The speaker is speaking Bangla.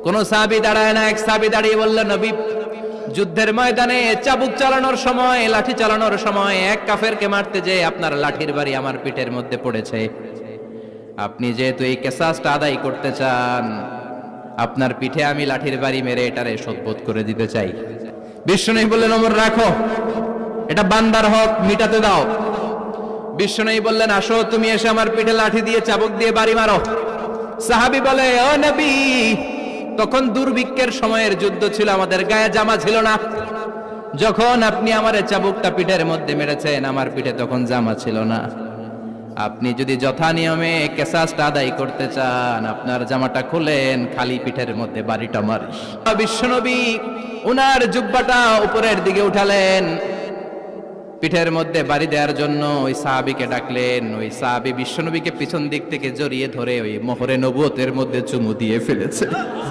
কোন সাহাবী দাঁড়ায় না, এক সাহাবী দাঁড়িয়ে বলল, নবী, যুদ্ধের ময়দানে চাবুক চালানোর সময়, লাঠি চালানোর সময় এক কাফেরকে মারতে যেয়ে আপনার লাঠির বাড়ি আমার পিঠের মধ্যে পড়েছে। আপনি যেহেতু এই কিসাসটা আদায় করতে চান, আপনার পিঠে আমি লাঠির বাড়ি মেরে এটারে শোধবোধ করে দিতে চাই। বিশ্বনবী বললেন, ওমর রাখো, এটা বান্দার হক, মিটাতে দাও। বিশ্বনবী বললেন, আসো, তুমি এসে আমার পিঠে লাঠি দিয়ে চাবুক দিয়ে বাড়ি মারো। সাহাবী বলে, ও নবী, তখন দুর্ভিক্ষের সময়ের যুদ্ধ ছিল, আমাদের গায়ে জামা ছিল না। যখন আপনি আমার চাবুকটা পিঠের মধ্যে মেরেছেন, আমার পিঠে তখন জামা ছিল না। আপনি যদি যথা নিয়মে কিসাসটা আদায় করতে চান, আপনার জামাটা খুলেন, খালি পিঠের মধ্যে বাড়িটা মারিস। বিশ্বনবী উনার জুব্বাটা উপরের দিকে উঠালেন, পিঠের মধ্যে বাড়ি দেওয়ার জন্য ওই সাহাবীকে ডাকলেন। ওই সাহাবী বিশ্বনবীকে পিছন দিক থেকে জড়িয়ে ধরে ওই মোহরে নবুয়তের মধ্যে চুমু দিয়ে ফেলেছে।